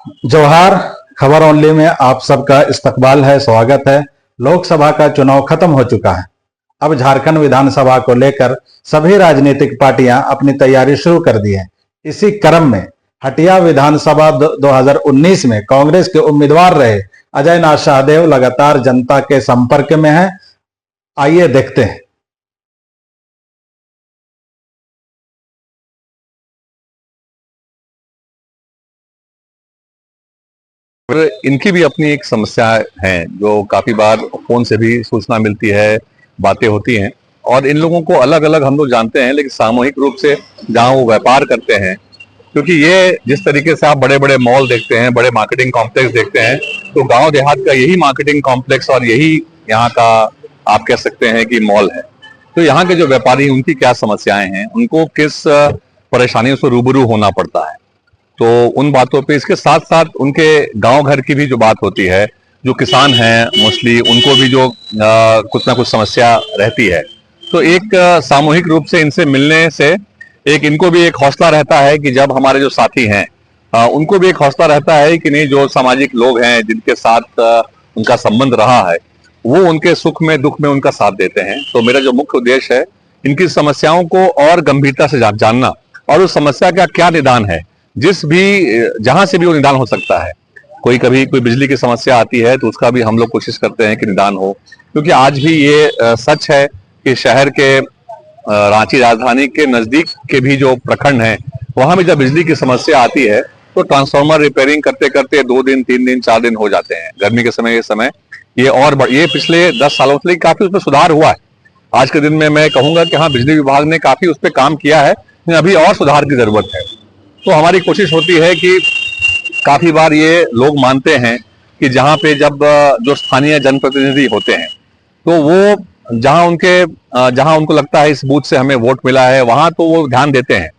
जोहार। खबर ओनली में आप सबका इस्तकबाल है, स्वागत है। लोकसभा का चुनाव खत्म हो चुका है। अब झारखंड विधानसभा को लेकर सभी राजनीतिक पार्टियां अपनी तैयारी शुरू कर दी है। इसी क्रम में हटिया विधानसभा 2019 में कांग्रेस के उम्मीदवार रहे अजय नाथ शाहदेव लगातार जनता के संपर्क में हैं। आइए देखते हैं। और इनकी भी अपनी एक समस्या है जो काफी बार फोन से भी सूचना मिलती है, बातें होती हैं। और इन लोगों को अलग अलग हम लोग जानते हैं, लेकिन सामूहिक रूप से जहाँ वो व्यापार करते हैं, क्योंकि ये जिस तरीके से आप बड़े बड़े मॉल देखते हैं, बड़े मार्केटिंग कॉम्प्लेक्स देखते हैं, तो गांव देहात का यही मार्केटिंग कॉम्प्लेक्स और यही यहाँ का आप कह सकते हैं कि मॉल है। तो यहाँ के जो व्यापारी, उनकी क्या समस्याएं हैं, उनको किस परेशानियों से रूबरू होना पड़ता है, तो उन बातों पे, इसके साथ साथ उनके गांव घर की भी जो बात होती है, जो किसान हैं मोस्टली, उनको भी जो कुछ ना कुछ समस्या रहती है। तो एक सामूहिक रूप से इनसे मिलने से एक इनको भी एक हौसला रहता है कि जब हमारे जो साथी हैं उनको भी एक हौसला रहता है कि नहीं, जो सामाजिक लोग हैं जिनके साथ उनका संबंध रहा है, वो उनके सुख में दुख में उनका साथ देते हैं। तो मेरा जो मुख्य उद्देश्य है, इनकी समस्याओं को और गंभीरता से जानना और उस समस्या का क्या निदान है, जिस भी जहां से भी वो निदान हो सकता है। कभी कोई बिजली की समस्या आती है तो उसका भी हम लोग कोशिश करते हैं कि निदान हो, क्योंकि आज भी ये सच है कि शहर के रांची राजधानी के नजदीक के भी जो प्रखंड हैं, वहां भी जब बिजली की समस्या आती है तो ट्रांसफार्मर रिपेयरिंग करते करते 2 दिन 3 दिन 4 दिन हो जाते हैं। गर्मी के समय ये पिछले 10 सालों से काफी उसमें सुधार हुआ है। आज के दिन में मैं कहूंगा कि हाँ, बिजली विभाग ने काफी उस पर काम किया है, लेकिन अभी और सुधार की जरूरत है। तो हमारी कोशिश होती है कि काफी बार ये लोग मानते हैं कि जहाँ पे जब जो स्थानीय जनप्रतिनिधि होते हैं, तो वो जहाँ उनको लगता है इस बूथ से हमें वोट मिला है, वहां तो वो ध्यान देते हैं,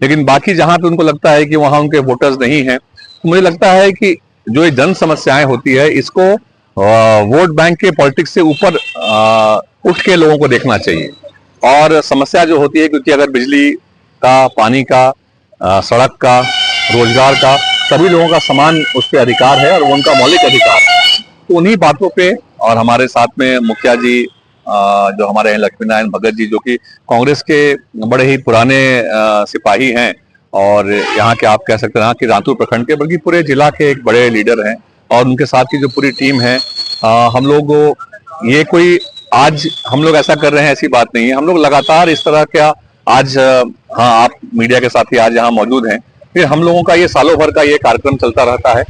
लेकिन बाकी जहाँ पे उनको लगता है कि वहां उनके वोटर्स नहीं हैं, तो मुझे लगता है कि जो ये जन समस्याएं होती है, इसको वोट बैंक के पॉलिटिक्स से ऊपर उठ के लोगों को देखना चाहिए। और समस्या जो होती है, क्योंकि अगर बिजली का, पानी का, सड़क का, रोजगार का, सभी लोगों का समान उस पर अधिकार है और वो उनका मौलिक अधिकार है। तो उन्हीं बातों पे, और हमारे साथ में मुखिया जी जो हमारे हैं लक्ष्मी नारायण भगत जी, जो कि कांग्रेस के बड़े ही पुराने सिपाही हैं और यहाँ के आप कह सकते हैं कि रातू प्रखंड के, बल्कि पूरे जिला के एक बड़े लीडर हैं, और उनके साथ की जो पूरी टीम है, हम लोग ये कोई आज हम लोग ऐसा कर रहे हैं ऐसी बात नहीं है। हम लोग लगातार इस तरह का आज हाँ, आप मीडिया के साथी आज यहाँ मौजूद हैं, फिर हम लोगों का ये सालों भर का ये कार्यक्रम चलता रहता है।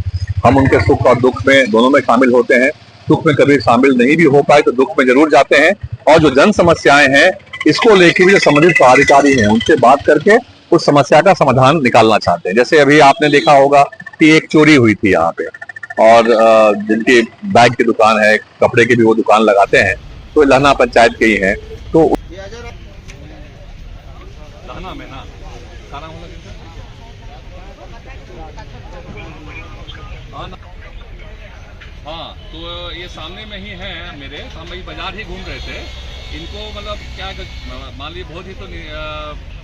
हम उनके सुख और दुख में दोनों में शामिल होते हैं। सुख में कभी शामिल नहीं भी हो पाए तो दुख में जरूर जाते हैं, और जो जन समस्याएं हैं, इसको लेकर भी जो संबंधित पदाधिकारी हैं, उनसे बात करके उस समस्या का समाधान निकालना चाहते हैं। जैसे अभी आपने देखा होगा कि एक चोरी हुई थी यहाँ पे, और जिनकी बैग की दुकान है, कपड़े की भी वो दुकान लगाते हैं, तो लहना पंचायत के ही है। तो लहना में ना सारा हाँ, तो ये सामने में ही है मेरे, हम वही बाजार ही घूम रहे थे। इनको मतलब क्या मान लीजिए बहुत ही तो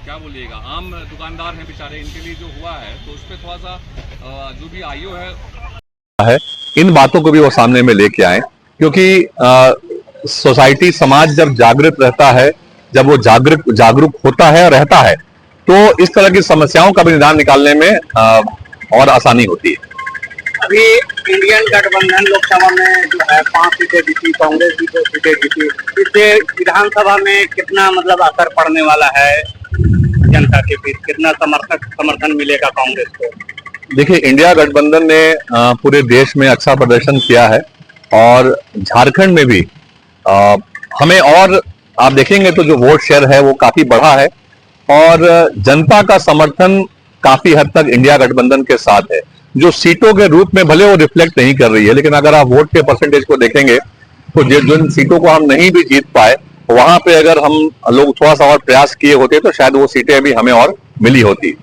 क्या बोलिएगा, आम दुकानदार हैं बेचारे, इनके लिए जो हुआ है तो उस पर थोड़ा सा जो भी आयु है, इन बातों को भी वो सामने में लेके आए, क्योंकि सोसाइटी, समाज जब जागृत रहता है, जब वो जागरूक होता है और रहता है, तो इस तरह की समस्याओं का भी निदान निकालने में और आसानी होती है। अभी इंडियन गठबंधन लोकसभा में जो है 5 सीटें जीती, कांग्रेस भी 2 सीटें जीती, इससे विधानसभा में कितना मतलब असर पड़ने वाला है जनता के बीच, कितना समर्थन मिलेगा कांग्रेस को? देखिए, इंडिया गठबंधन ने पूरे देश में अच्छा प्रदर्शन किया है, और झारखंड में भी हमें, और आप देखेंगे तो जो वोट शेयर है वो काफी बढ़ा है, और जनता का समर्थन काफी हद तक इंडिया गठबंधन के साथ है। जो सीटों के रूप में भले वो रिफ्लेक्ट नहीं कर रही है, लेकिन अगर आप वोट के परसेंटेज को देखेंगे तो जिन सीटों को हम नहीं भी जीत पाए, वहां पे अगर हम लोग थोड़ा सा और प्रयास किए होते तो शायद वो सीटें भी हमें और मिली होती।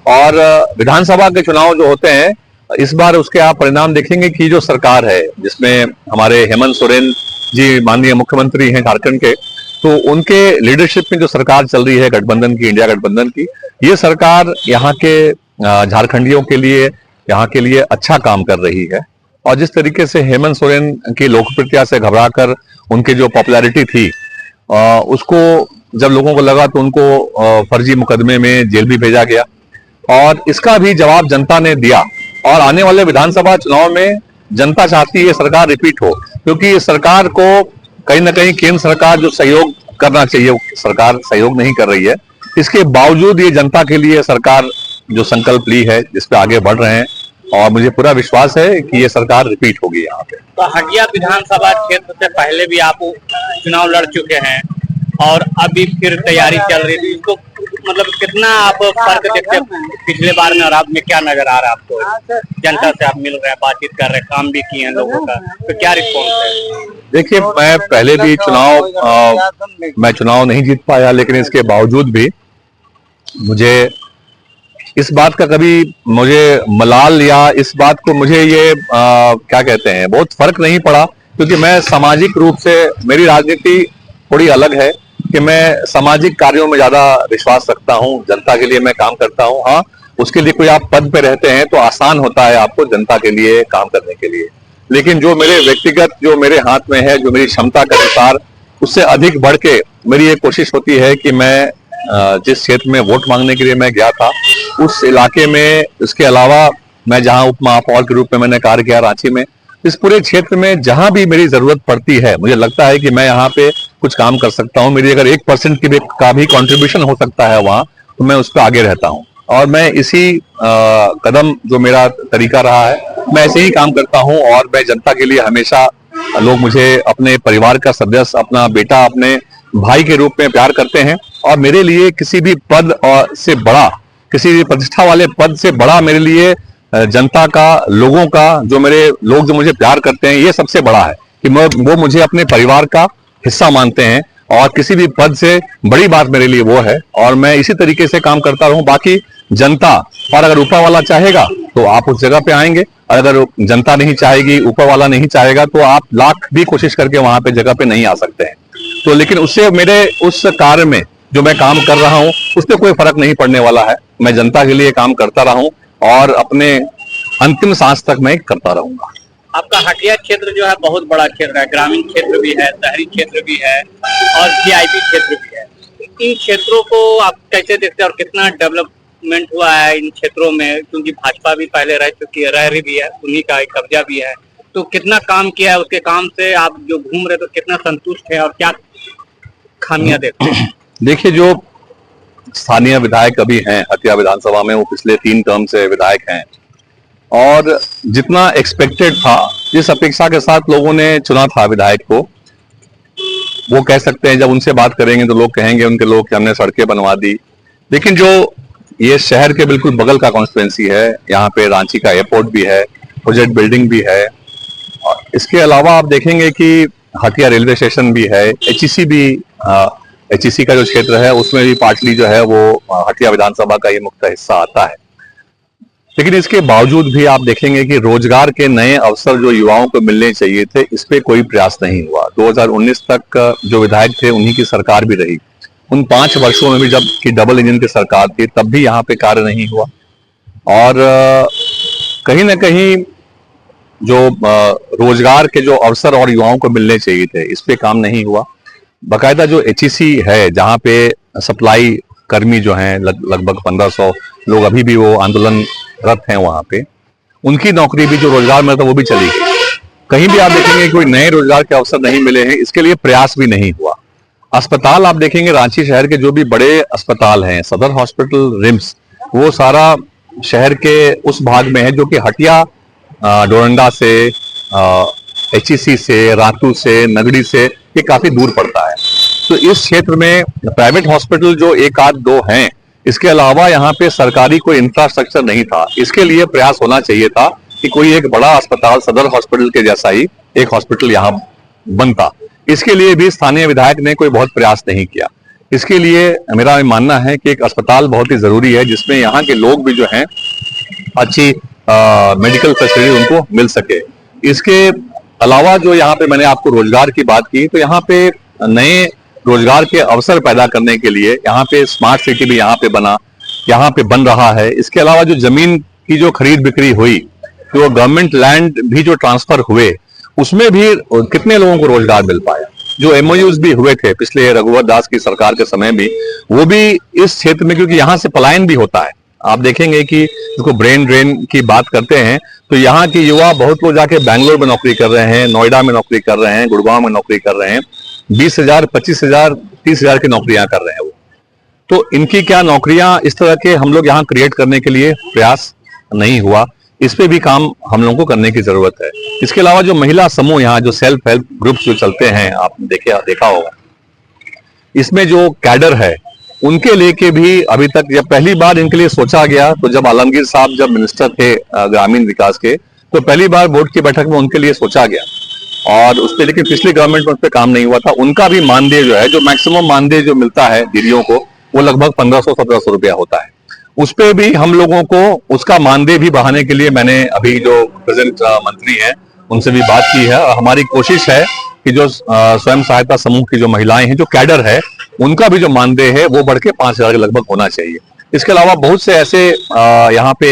और विधानसभा के चुनाव जो होते हैं, इस बार उसके आप परिणाम देखेंगे कि जो सरकार है, जिसमें हमारे हेमंत सोरेन जी माननीय मुख्यमंत्री हैं झारखंड के, तो उनके लीडरशिप में जो सरकार चल रही है गठबंधन की, इंडिया गठबंधन की, ये सरकार यहाँ के झारखंडियों के लिए यहाँ के लिए अच्छा काम कर रही है। और जिस तरीके से हेमंत सोरेन की लोकप्रियता से घबराकर उनकी जो पॉपुलैरिटी थी उसको जब लोगों को लगा तो उनको फर्जी मुकदमे में जेल भी भेजा गया, और इसका भी जवाब जनता ने दिया। और आने वाले विधानसभा चुनाव में जनता चाहती है सरकार रिपीट हो, क्योंकि सरकार को कहीं ना कहीं केंद्र सरकार जो सहयोग करना चाहिए वो सरकार सहयोग नहीं कर रही है। इसके बावजूद ये जनता के लिए सरकार जो संकल्प ली है, जिस पे आगे बढ़ रहे हैं, और मुझे पूरा विश्वास है कि ये सरकार रिपीट होगी यहाँ पे। तो हटिया विधानसभा क्षेत्र से पहले भी आप चुनाव लड़ चुके हैं और अभी फिर तैयारी चल रही थी, इसको मतलब कितना आप फर्क देखते हैं पिछले बार में और अब में? क्या नजर आ रहा है आपको? जनता से आप मिल रहे हैं, बातचीत कर रहे हैं, काम भी किए हैं लोगों का, तो क्या रिस्पॉन्स है? देखिए, मैं पहले भी मैं चुनाव नहीं जीत पाया, लेकिन इसके बावजूद भी मुझे इस बात का कभी मुझे मलाल या इस बात को मुझे ये क्या कहते हैं, बहुत फर्क नहीं पड़ा, क्योंकि मैं सामाजिक रूप से, मेरी राजनीति थोड़ी अलग है कि मैं सामाजिक कार्यों में ज्यादा विश्वास रखता हूं, जनता के लिए मैं काम करता हूं। हाँ, उसके लिए कोई आप पद पे रहते हैं तो आसान होता है आपको जनता के लिए काम करने के लिए, लेकिन जो मेरे व्यक्तिगत, जो मेरे हाथ में है, जो मेरी क्षमता के अनुसार, उससे अधिक बढ़ के मेरी ये कोशिश होती है कि मैं जिस क्षेत्र में वोट मांगने के लिए मैं गया था उस इलाके में, इसके अलावा मैं जहां उप महापौर के रूप में मैंने कार्य किया रांची में, इस पूरे क्षेत्र में जहां भी मेरी जरूरत पड़ती है, मुझे लगता है कि मैं यहाँ पे कुछ काम कर सकता हूँ, मेरी अगर 1% का भी कंट्रीब्यूशन हो सकता है वहां, तो मैं उस पर आगे रहता हूँ। और मैं इसी कदम, जो मेरा तरीका रहा है, मैं ऐसे ही काम करता हूँ। और मैं जनता के लिए हमेशा, लोग मुझे अपने परिवार का सदस्य, अपना बेटा, अपने भाई के रूप में प्यार करते हैं, और मेरे लिए किसी भी पद से बड़ा, किसी भी प्रतिष्ठा वाले पद से बड़ा मेरे लिए जनता का, लोगों का, जो मेरे लोग जो मुझे प्यार करते हैं, ये सबसे बड़ा है कि वो मुझे अपने परिवार का हिस्सा मानते हैं, और किसी भी पद से बड़ी बात मेरे लिए वो है। और मैं इसी तरीके से काम करता रहूं। बाकी जनता, और अगर ऊपर वाला चाहेगा तो आप उस जगह पे आएंगे, और अगर जनता नहीं चाहेगी, ऊपर वाला नहीं चाहेगा, तो आप लाख भी कोशिश करके वहां पे जगह पे नहीं आ सकते हैं। तो लेकिन उससे मेरे उस कार्य में जो मैं काम कर रहा हूं, उससे कोई फर्क नहीं पड़ने वाला है। मैं जनता के लिए काम करता रहूं और अपने अंतिम सांस तक मैं करता रहूंगा। आपका हटिया क्षेत्र जो है बहुत बड़ा क्षेत्र है, ग्रामीण क्षेत्र भी है, शहरी क्षेत्र भी है और वीआईपी क्षेत्र भी है। इन क्षेत्रों को आप कैसे देखते हैं और कितना डेवलपमेंट हुआ है इन क्षेत्रों में? क्योंकि भाजपा भी पहले रह चुकी है, रह रही भी है, उन्हीं का एक कब्जा भी है, तो कितना काम किया है? उसके काम से आप जो घूम रहे तो कितना संतुष्ट है और क्या खामियां देखते हैं? देखिए, जो स्थानीय विधायक अभी हैं हटिया विधानसभा में, वो पिछले 3 टर्म से विधायक हैं, और जितना एक्सपेक्टेड था, जिस अपेक्षा के साथ लोगों ने चुना था विधायक को, वो कह सकते हैं, जब उनसे बात करेंगे तो लोग कहेंगे उनके लोग कि हमने सड़कें बनवा दी। लेकिन जो ये शहर के बिल्कुल बगल का कॉन्स्टिट्यूएंसी है, यहाँ पे रांची का एयरपोर्ट भी है, प्रोजेक्ट बिल्डिंग भी है, और इसके अलावा आप देखेंगे कि हटिया रेलवे स्टेशन भी है, एचईसी भी, एचईसी का जो क्षेत्र है उसमें भी पाटली जो है वो हटिया विधानसभा का ये मुख्य हिस्सा आता है। लेकिन इसके बावजूद भी आप देखेंगे कि रोजगार के नए अवसर जो युवाओं को मिलने चाहिए थे, इस पे कोई प्रयास नहीं हुआ। 2019 तक जो विधायक थे उन्हीं की सरकार भी रही, उन 5 वर्षों में भी जब कि डबल इंजन की सरकार थी, तब भी यहाँ पे कार्य नहीं हुआ। और कहीं ना कहीं जो रोजगार के जो अवसर और युवाओं को मिलने चाहिए थे, इस पे काम नहीं हुआ। बाकायदा जो एचईसी है, जहाँ पे सप्लाई कर्मी जो हैं, लगभग 1500 लोग अभी भी वो आंदोलनरत हैं वहां पे, उनकी नौकरी भी, जो रोजगार मिला था, वो भी चली गई। कहीं भी आप देखेंगे कोई नए रोजगार के अवसर नहीं मिले हैं, इसके लिए प्रयास भी नहीं हुआ। अस्पताल आप देखेंगे, रांची शहर के जो भी बड़े अस्पताल हैं, सदर हॉस्पिटल, रिम्स, वो सारा शहर के उस भाग में है जो कि हटिया, डोरंडा से, एचईसी से, रातू से, नगड़ी से, ये काफी दूर पड़ता है। तो इस क्षेत्र में प्राइवेट हॉस्पिटल जो 1 आध 2 हैं, इसके अलावा यहाँ पे सरकारी कोई इंफ्रास्ट्रक्चर नहीं था। इसके लिए प्रयास होना चाहिए था कि कोई एक बड़ा अस्पताल, सदर हॉस्पिटल के जैसा ही एक हॉस्पिटल यहाँ बनता। इसके लिए भी स्थानीय विधायक ने कोई बहुत प्रयास नहीं किया। इसके लिए मेरा मानना है कि एक अस्पताल बहुत ही जरूरी है, जिसमें यहाँ के लोग भी जो हैं अच्छी मेडिकल फैसिलिटी उनको मिल सके। इसके अलावा जो यहाँ पे मैंने आपको रोजगार की बात की, तो यहाँ पे नए रोजगार के अवसर पैदा करने के लिए यहाँ पे स्मार्ट सिटी भी यहाँ पे बन रहा है। इसके अलावा जो जमीन की जो खरीद बिक्री हुई, जो गवर्नमेंट लैंड भी जो ट्रांसफर हुए, उसमें भी कितने लोगों को रोजगार मिल पाया। जो एमओयूज भी हुए थे पिछले रघुवर दास की सरकार के समय भी, वो भी इस क्षेत्र में, क्योंकि यहाँ से पलायन भी होता है। आप देखेंगे कि इसको ब्रेन ड्रेन की बात करते हैं तो यहाँ के युवा बहुत लोग जाके बैंगलोर में नौकरी कर रहे हैं, नोएडा में नौकरी कर रहे हैं, गुड़गांव में नौकरी कर रहे हैं, 20,000, 25,000, 30,000 की नौकरियां कर रहे हैं वो। तो इनकी क्या नौकरियां इस तरह के हम लोग यहाँ क्रिएट करने के लिए प्रयास नहीं हुआ, इस पे भी काम हम लोगों को करने की जरूरत है। इसके अलावा जो महिला समूह यहाँ जो सेल्फ हेल्प ग्रुप्स जो चलते हैं, आपने देखा होगा, इसमें जो कैडर है उनके लेके भी अभी तक, जब पहली बार इनके लिए सोचा गया तो जब आलमगीर साहब जब मिनिस्टर थे ग्रामीण विकास के, तो पहली बार बोर्ड की बैठक में उनके लिए सोचा गया और उस पर, लेकिन पिछली गवर्नमेंट में उस पर काम नहीं हुआ था। उनका भी मानदेय जो है, जो मैक्सिमम मानदेय जो मिलता है दीदियों को, वो लगभग 1500-1700 रुपया होता है। उस पे भी हम लोगों को उसका मानदेय भी बढ़ाने के लिए मैंने अभी जो प्रेजेंट मंत्री हैं उनसे भी बात की है और हमारी कोशिश है कि जो स्वयं सहायता समूह की जो महिलाएं हैं, जो कैडर है, उनका भी जो मानदेय है वो बढ़ के 5,000 के लगभग होना चाहिए। इसके अलावा बहुत से ऐसे यहाँ पे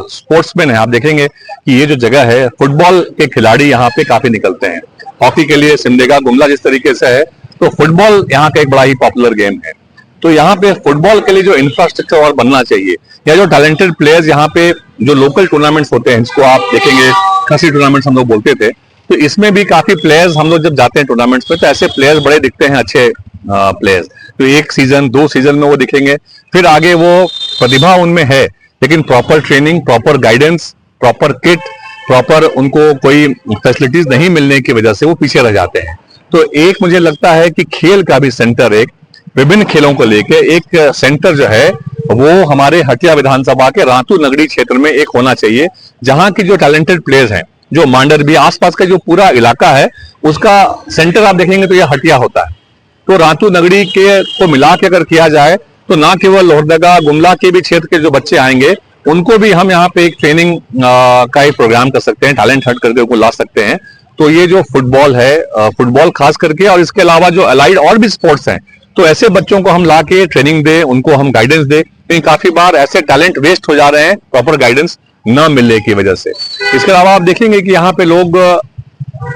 स्पोर्ट्समैन हैं, आप देखेंगे कि ये जो जगह है, फुटबॉल के खिलाड़ी यहाँ पे काफी निकलते हैं। हॉकी के लिए सिमडेगा गुमला जिस तरीके से है, तो फुटबॉल यहाँ का एक बड़ा ही पॉपुलर गेम है। तो यहाँ पे फुटबॉल के लिए जो इंफ्रास्ट्रक्चर और बनना चाहिए, या जो टैलेंटेड प्लेयर्स यहाँ पे जो लोकल टूर्नामेंट्स होते हैं, जिसको आप देखेंगे खसी टूर्नामेंट्स हम लोग बोलते थे, तो इसमें भी काफी प्लेयर्स, हम लोग जब जाते हैं टूर्नामेंट्स पे तो ऐसे प्लेयर्स बड़े दिखते हैं, अच्छे प्लेयर्स। तो 1 सीजन 2 सीजन में वो दिखेंगे, फिर आगे वो प्रतिभा उनमें है, लेकिन proper training, proper guidance, proper kit, proper उनको कोई फैसिलिटीज नहीं मिलने की वजह से वो पीछे रह जाते हैं। तो एक मुझे लगता है कि खेल का भी सेंटर, एक विभिन्न खेलों को लेके एक सेंटर जो है वो हमारे हटिया विधानसभा के रातू नगरी क्षेत्र में एक होना चाहिए, जहां की जो टैलेंटेड प्लेयर्स हैं, जो मांडरबी आसपास का जो पूरा इलाका है, उसका सेंटर आप देखेंगे तो यह हटिया होता है। तो रातू नगरी के को मिला के अगर किया जाए तो ना केवल लोहरदगा गुमला के भी क्षेत्र के जो बच्चे आएंगे, उनको भी हम यहाँ पे एक ट्रेनिंग का एक प्रोग्राम कर सकते हैं, टैलेंट हंट करके उनको ला सकते हैं। तो ये जो फुटबॉल है, फुटबॉल खास करके, और इसके अलावा जो अलाइड और भी स्पोर्ट्स हैं, तो ऐसे बच्चों को हम ला के ट्रेनिंग दे, उनको हम गाइडेंस दे। लेकिन काफी बार ऐसे टैलेंट वेस्ट हो जा रहे हैं प्रॉपर गाइडेंस न मिलने की वजह से। इसके अलावा आप देखेंगे कि यहाँ पे लोग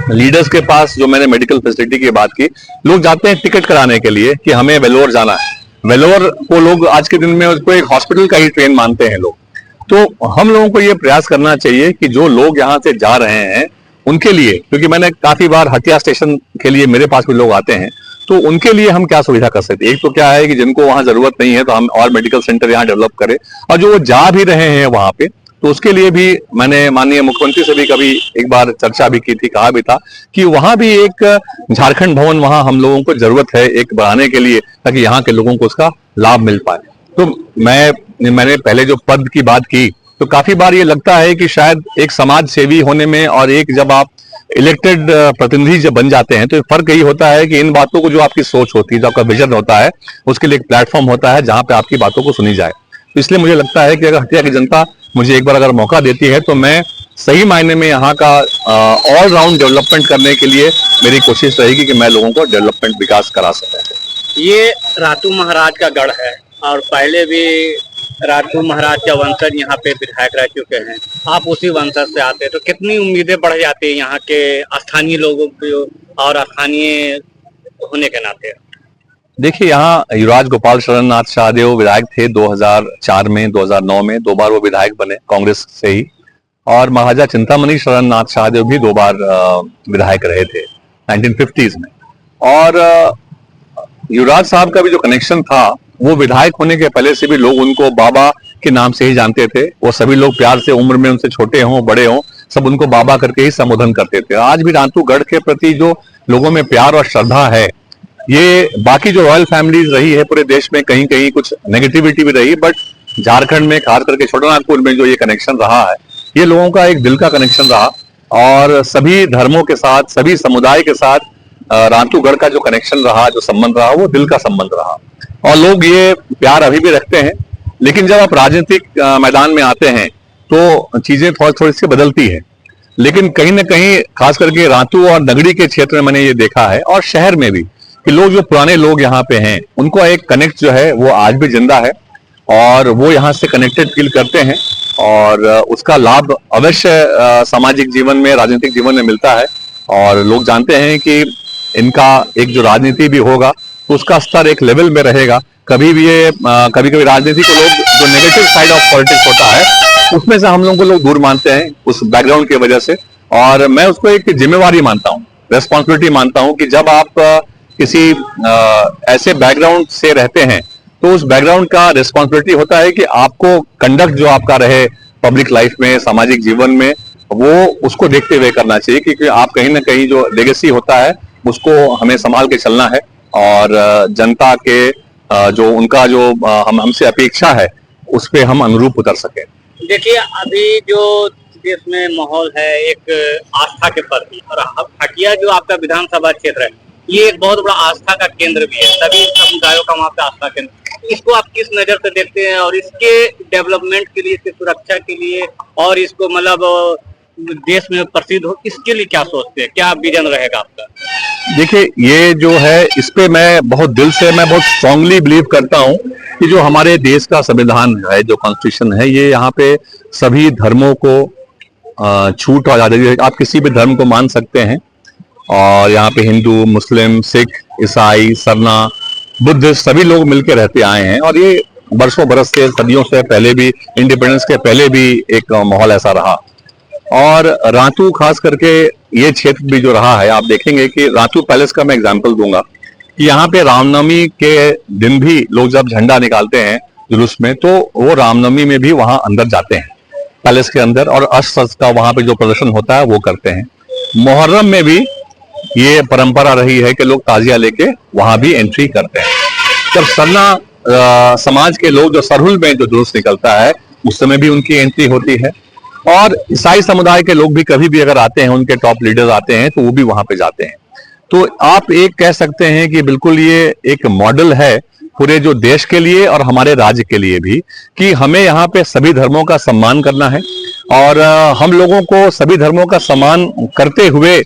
लीडर्स के पास, जो मैंने मेडिकल फैसिलिटी की बात की, लोग जाते हैं टिकट कराने के लिए कि हमें वेलोर जाना है। वेलोर को लोग आज के दिन में उसको एक हॉस्पिटल का ही ट्रेन मानते हैं लोग। तो हम लोगों को ये प्रयास करना चाहिए कि जो लोग यहाँ से जा रहे हैं उनके लिए, क्योंकि मैंने काफी बार हटिया स्टेशन के लिए मेरे पास भी लोग आते हैं, तो उनके लिए हम क्या सुविधा कर सकते हैं। एक तो क्या है कि जिनको वहां जरूरत नहीं है तो हम और मेडिकल सेंटर यहाँ डेवलप करें, और जो वो जा भी रहे हैं वहां पे, तो उसके लिए भी मैंने माननीय मुख्यमंत्री से भी कभी एक बार चर्चा भी की थी, कहा भी था कि वहां भी एक झारखंड भवन वहां हम लोगों को जरूरत है एक बढ़ाने के लिए, ताकि यहाँ के लोगों को उसका लाभ मिल पाए। तो मैंने पहले जो पद की बात की, तो काफी बार ये लगता है कि शायद एक समाज सेवी होने में और एक जब आप इलेक्टेड प्रतिनिधि जब बन जाते हैं, तो फर्क यही होता है कि इन बातों को, जो आपकी सोच होती है, जो आपका विजन होता है, उसके लिए एक प्लेटफॉर्म होता है जहां पे आपकी बातों को सुनी जाए। तो इसलिए मुझे लगता है कि अगर हटिया की जनता मुझे एक बार अगर मौका देती है, तो मैं सही मायने में यहाँ का ऑल राउंड डेवलपमेंट करने के लिए मेरी कोशिश रहेगी कि मैं लोगों को डेवलपमेंट विकास करा सकूं। ये रातू महाराज का गढ़ है और पहले भी रातू महाराज का वंशज यहाँ पे विधायक रह चुके हैं, आप उसी वंशज से आते हैं, तो कितनी उम्मीदें बढ़ जाती है यहाँ के स्थानीय लोगों की और स्थानीय होने के नाते। देखिए, यहाँ युवराज गोपाल शरण नाथ शाहदेव विधायक थे 2004 में, 2009 में 2 बार वो विधायक बने कांग्रेस से ही, और महाराजा चिंतामणि शरण नाथ शाहदेव भी 2 बार विधायक रहे थे 1950s में। और युवराज साहब का भी जो कनेक्शन था, वो विधायक होने के पहले से भी लोग उनको बाबा के नाम से ही जानते थे। वो सभी लोग प्यार से, उम्र में उनसे छोटे हों बड़े हों, सब उनको बाबा करके ही संबोधन करते थे। आज भी रातूगढ़ के प्रति जो लोगों में प्यार और श्रद्धा है, ये बाकी जो रॉयल फैमिलीज रही है पूरे देश में, कहीं कहीं कुछ नेगेटिविटी भी रही, बट झारखंड में खास करके छोटानागपुर में जो ये कनेक्शन रहा है, ये लोगों का एक दिल का कनेक्शन रहा। और सभी धर्मों के साथ, सभी समुदाय के साथ रातूगढ़ का जो कनेक्शन रहा, जो संबंध रहा, वो दिल का संबंध रहा, और लोग ये प्यार अभी भी रखते हैं। लेकिन जब आप राजनीतिक मैदान में आते हैं तो चीजें थोड़ी सी बदलती है। लेकिन कहीं ना कहीं खास करके रातू और नगरी के क्षेत्र में मैंने ये देखा है, और शहर में भी, कि लोग, जो पुराने लोग यहाँ पे हैं, उनको एक कनेक्ट जो है वो आज भी जिंदा है, और वो यहाँ से कनेक्टेड फील करते हैं। और उसका लाभ अवश्य सामाजिक जीवन में, राजनीतिक जीवन में मिलता है। और लोग जानते हैं कि इनका एक जो राजनीति भी होगा तो उसका स्तर एक लेवल में रहेगा। कभी भी ये कभी कभी राजनीति को लोग जो नेगेटिव साइड ऑफ पॉलिटिक्स होता है उसमें से हम लोगों को लोग दूर मानते हैं उस बैकग्राउंड की वजह से। और मैं उसको एक जिम्मेवारी मानता हूँ, रेस्पॉन्सिबिलिटी मानता हूँ कि जब आप किसी ऐसे बैकग्राउंड से रहते हैं तो उस बैकग्राउंड का रिस्पॉन्सिबिलिटी होता है कि आपको कंडक्ट जो आपका रहे पब्लिक लाइफ में, सामाजिक जीवन में, वो उसको देखते हुए करना चाहिए, क्योंकि आप कहीं ना कहीं जो लेगेसी होता है उसको हमें संभाल के चलना है। और जनता के जो उनका जो हमसे अपेक्षा है उस पे हम अनुरूप उतर सके। देखिए, अभी जो देश में माहौल है एक आस्था के प्रति, और हटिया जो आपका विधानसभा क्षेत्र है ये एक बहुत बड़ा आस्था का केंद्र भी है, सभी समुदायों का वहाँ पे आस्था केंद्र। इसको आप किस नजर से देखते हैं, और इसके डेवलपमेंट के लिए, इसकी सुरक्षा के लिए, और इसको मतलब देश में प्रसिद्ध हो, इसके लिए क्या सोचते हैं, क्या विजन रहेगा आपका? देखिए, ये जो है इस पे मैं बहुत दिल से, मैं बहुत स्ट्रांगली बिलीव करता हूँ कि जो हमारे देश का संविधान है, जो कॉन्स्टिट्यूशन है, ये यहाँ पे सभी धर्मों को छूट और आज़ादी है। आप किसी भी धर्म को मान सकते हैं, और यहाँ पे हिंदू, मुस्लिम, सिख, ईसाई, सरना, बुद्धिस्ट सभी लोग मिलकर रहते आए हैं। और ये बरसों बरस से, सदियों से पहले भी, इंडिपेंडेंस के पहले भी एक माहौल ऐसा रहा। और रातू खास करके ये क्षेत्र भी जो रहा है, आप देखेंगे कि रातू पैलेस का मैं एग्जांपल दूंगा कि यहाँ पे रामनवमी के दिन भी लोग जब झंडा निकालते हैं जुलूस में, तो वो रामनवमी में भी वहां अंदर जाते हैं पैलेस के अंदर, और अस्त्र शस्त्र का वहां पे जो प्रदर्शन होता है वो करते हैं। मुहर्रम में भी ये परंपरा रही है कि लोग ताजिया लेके वहां भी एंट्री करते हैं। जब सरना समाज के लोग जो सरहुल में जो जुलूस निकलता है उस समय भी उनकी एंट्री होती है। और ईसाई समुदाय के लोग भी कभी भी अगर आते हैं, उनके टॉप लीडर्स आते हैं, तो वो भी वहां पे जाते हैं। तो आप एक कह सकते हैं कि बिल्कुल ये एक मॉडल है पूरे जो देश के लिए और हमारे राज्य के लिए भी, कि हमें यहाँ पे सभी धर्मों का सम्मान करना है। और हम लोगों को सभी धर्मों का सम्मान करते हुए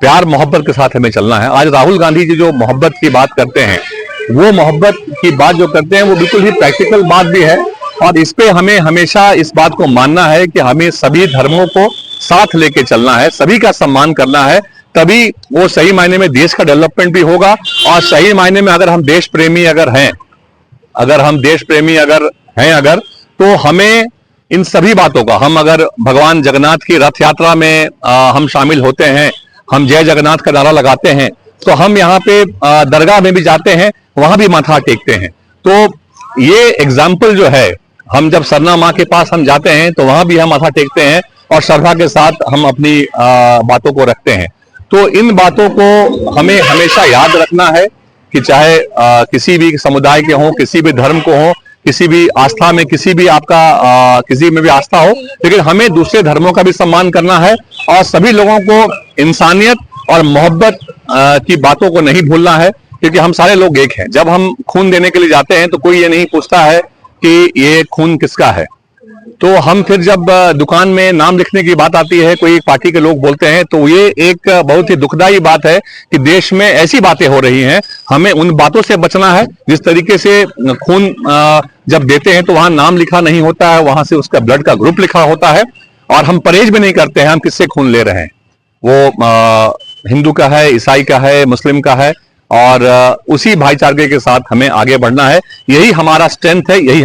प्यार मोहब्बत के साथ हमें चलना है। आज राहुल गांधी जी जो मोहब्बत की बात करते हैं, वो मोहब्बत की बात जो करते हैं वो बिल्कुल ही प्रैक्टिकल बात भी है। और इस पे हमें हमेशा इस बात को मानना है कि हमें सभी धर्मों को साथ लेके चलना है, सभी का सम्मान करना है, तभी वो सही मायने में देश का डेवलपमेंट भी होगा। और सही मायने में अगर हम देश प्रेमी अगर हैं, अगर तो हमें इन सभी बातों का, हम अगर भगवान जगन्नाथ की रथ यात्रा में हम शामिल होते हैं, हम जय जगन्नाथ का नारा लगाते हैं, तो हम यहाँ पे दरगाह में भी जाते हैं, वहां भी माथा टेकते हैं। तो ये एग्जाम्पल जो है, हम जब सरना माँ के पास हम जाते हैं तो वहां भी हम माथा टेकते हैं और श्रद्धा के साथ हम अपनी बातों को रखते हैं। तो इन बातों को हमें हमेशा याद रखना है कि चाहे किसी भी समुदाय के हों, किसी भी धर्म को हो, किसी भी आस्था में, किसी भी आपका किसी में भी आस्था हो, लेकिन हमें दूसरे धर्मों का भी सम्मान करना है और सभी लोगों को इंसानियत और मोहब्बत की बातों को नहीं भूलना है, क्योंकि हम सारे लोग एक हैं। जब हम खून देने के लिए जाते हैं तो कोई ये नहीं पूछता है कि ये खून किसका है। तो हम फिर जब दुकान में नाम लिखने की बात आती है, कोई एक पार्टी के लोग बोलते हैं, तो ये एक बहुत ही दुखदाई बात है कि देश में ऐसी बातें हो रही हैं। हमें उन बातों से बचना है। जिस तरीके से खून जब देते हैं तो वहां नाम लिखा नहीं होता है, वहां से उसका ब्लड का ग्रुप लिखा होता है, और हम परहेज भी नहीं करते हैं हम किससे खून ले रहे हैं, वो हिंदू का है, ईसाई का है, मुस्लिम का है, और उसी भाईचारे के साथ हमें आगे बढ़ना है। यही हमारा स्ट्रेंथ है, यही